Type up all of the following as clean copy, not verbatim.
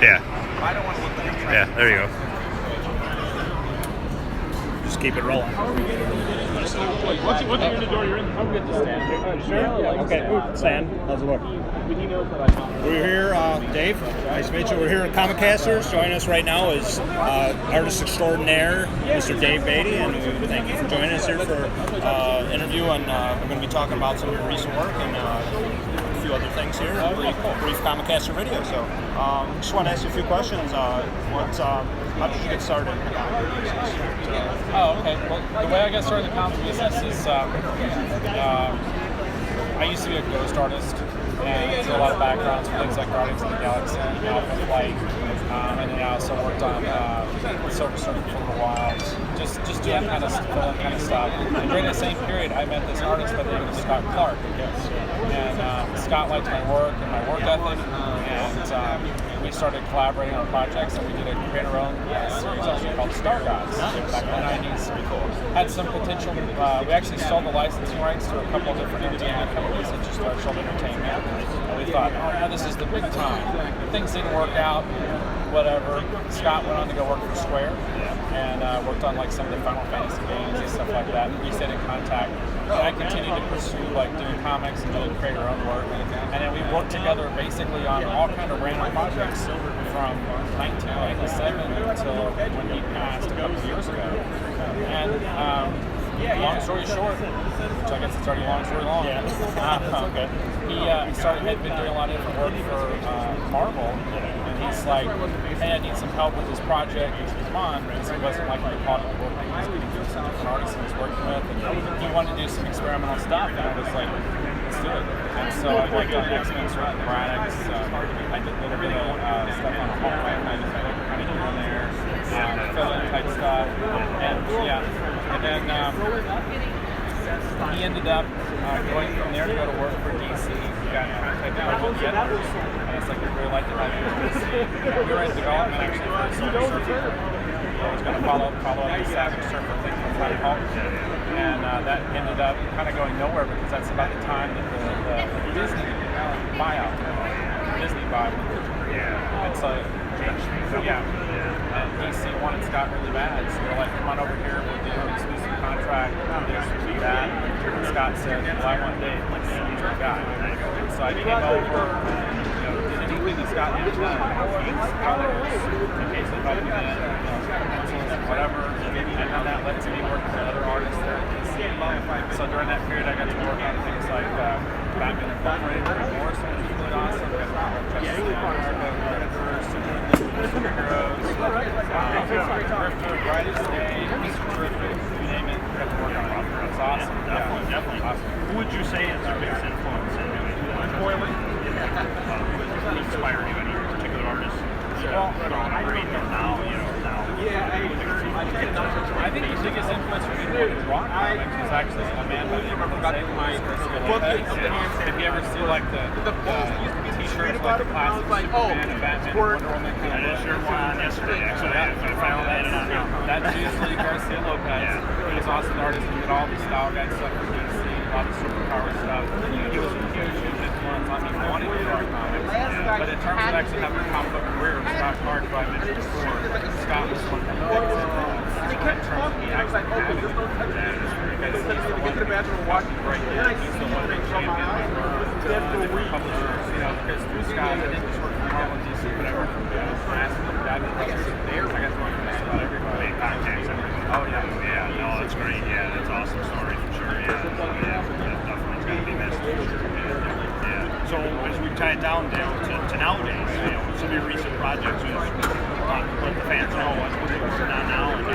Yeah. I don't want to look like I'm trying. Yeah, there you go. Just keep it rolling. Once you're in the door, you're in. I'm good to stand. Sure? Okay, stand. How's it look? We're here, Dave. Nice to meet you. We're here at Comicasters. Joining us right now is artist extraordinaire, Mr. Dave Beaty, and we thank you for joining us here for interview. And we're going to be talking about some of your recent work and a few other things here. Brief Comicaster video. So, just want to ask you a few questions. How did you get started in the comic business? Okay. Well, the way I got started in the comic business is I used to be a ghost artist and do a lot of backgrounds for things like Guardians of the Galaxy and Alpha Flight. And then I also worked on Silver Surfer for a while, just doing kind of stuff. And during the same period, I met this artist by the name of Scott Clark. And Scott liked my work and my work ethic, and we started collaborating on projects, and we did create our own series actually called Star Gods back in the 90s. Had some potential. We actually sold the licensing rights to a couple of different entertainment companies that just started showing entertainment. And we thought, oh yeah, this is the big time. Things didn't work out. Whatever. Scott went on to go work for Square and worked on like some of the Final Fantasy games and stuff like that. We stayed in contact. And I continued to pursue like doing comics and doing create our own work. And then we worked together basically on all kind of random projects from 1997 until when he passed a couple of years ago. And long story short, which I guess it's already long story long. Okay. He had been doing a lot of different work for Marvel. He's like, hey, I need some help with this project. Come on, because he wasn't liking the quality of the work that he was getting from some different artists he was working with, and he wanted to do some experimental stuff, and I was like, let's do it. And so I worked on X-Men, certain products. I did a little bit of stuff on Hawkeye, kind of here and there, fill-in type stuff, and then he ended up going from there to go to work for DC. He got contacted by one of the editors, and it's like, we really like to have you in DC. We were in development actually for Silver Surfer. I was going to follow up the Savage Surfer thing from Planet Hulk, and that ended up kind of going nowhere because that's about the time that the Disney buyout, Disney buy. And so, and DC wanted Scott really bad, so they're like, come on over here, we'll do an exclusive contract, this, do that. And Scott said, well, I want Dave, he's my guy. So I came over, did anything that Scott had done, colors, occasionally helping in, pencils, whatever, and then that led to me working with other artists there at DC. So during that period, I got to work on things like Batman Incorporated, Morrison, which was really awesome. I got to work Superheroes, Grifter, Brightest Day, Mr. Terrific, you name it, we got to work on it. It's awesome. Definitely. Awesome. Who would you say is your biggest influence in doing who inspired you? Any particular artist? Well, now. I think the biggest influence for me to draw comics was actually a man by the name of Dave Beaty. If you ever see like the t-shirts, like the classic Superman and Batman and Wonder Woman kind of I shared one yesterday, actually. I found that out. That's usually Garcia Lopez. He was also an artist who did all the style guide stuff for DC, a lot of superpower stuff. He was a huge influence on me wanting to draw comics. But in terms of actually having a comic book career, Scott Clark, who I mentioned before, Scott was one of the biggest influences in terms of me actually having because he's the one that watching right there. He's the one that championed different publishers, because through Scott, I didn't just work for Marvel and DC, but I worked for Massive, Diamond Brothers, there. I got to work with just about everybody. Oh, yeah. No, that's great. Yeah, that's an awesome story for sure. Yeah, definitely. It's going to be missed for sure. Yeah. So as we tie it down to nowadays, some of your recent projects, let the fans know what's going on now, and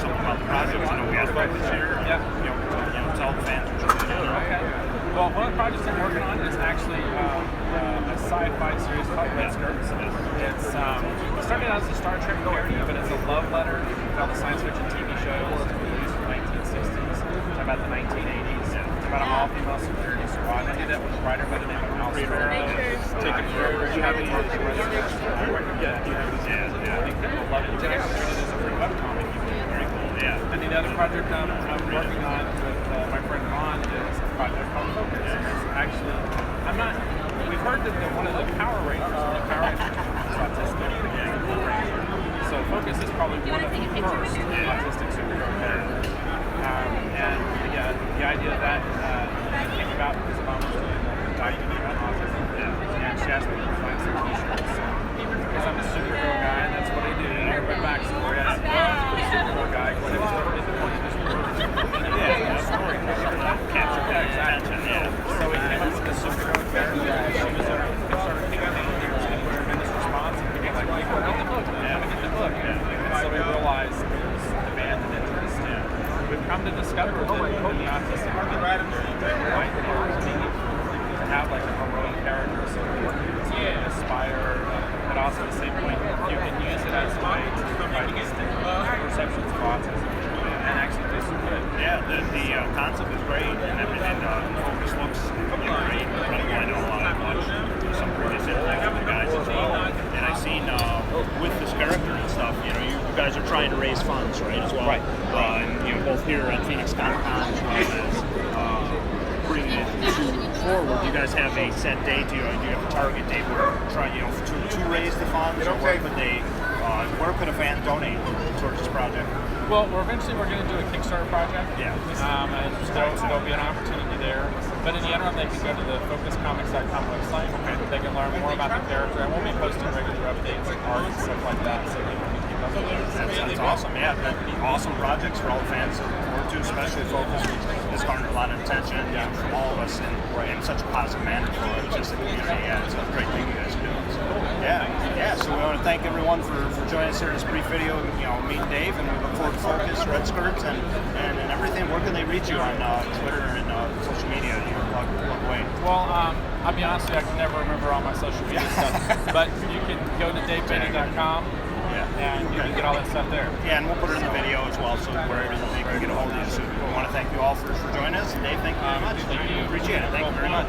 something about the projects. We asked about this year. Tell the fans what you're doing. Okay. Well, one of the projects I'm working on is actually a sci-fi series called Red Skirts. It started out as a Star Trek parody, but it's a love letter to all the science fiction TV shows that were released in the 1960s, about the 1980s. It's about an all-female security squad. I did that with a writer by the name of Al Sparrow. Taking forever to have it work for Red Skirts. I think people love it. It's actually treated as a free webcomic. Very cool. Yeah. And the other project I'm working on with my friend Ron is a project called Focus. It's actually, we've heard that one of the Power Rangers, probably one of the first autistic superhero characters. And the idea of that came about because of almost doing a documentary on autism. And she asked me to find some t-shirts. So, because I'm a superhero guy, and that's what I do. And every backstory, I said, well, I'm a superhero guy because I started in the point of this world. Yeah, story. Capture that attention. So we came up with the superhero character. She was our started picking names. There was a tremendous response. And people were like, get the book. Get the book. And so we realized there was demand and interest. We've come to discover that the autistic community is very white to have like a heroic character, so to inspire, but also at the same point, you can use it as a way to fight against perceptions of autism and actually do some good. Yeah, the concept is great, and the focus looks great. Incredible. I know I've watched some previous interviews with the guys as well, and I've seen with this character and stuff, you guys are trying to raise funds, right, as well. Right. And both here at Phoenix Comicon as well as bringing it forward. You guys have a set date? Do you have a target date where to raise the funds, or where could a fan donate towards this project? Well, eventually we're going to do a Kickstarter project. Yeah. And there'll be an opportunity there. But in the interim, they can go to the FocusComics.com website. Okay. They can learn more about the character, and we'll be posting regular updates and art and stuff like that, so people can keep up with it. That's awesome. Yeah, awesome projects for all the fans to look forward to, especially Focus, which has garnered a lot of attention from all of us in such a positive manner for just the community. Yeah, it's a great thing you guys are doing. So, so we want to thank everyone for joining us here in this brief video. Meeting Dave, and we look forward to Focus, Red Skirts, and everything. Where can they reach you on Twitter and social media? Plug away. Well, I'll be honest with you, I can never remember all my social media stuff, but you can go to DaveBeaty.com. And you can get all that stuff there. Yeah, and we'll put it in the video as well, so wherever they can get a hold of you. So we want to thank you all for joining us. And Dave, thank you very much. Thank you. Appreciate it. Thank you very much.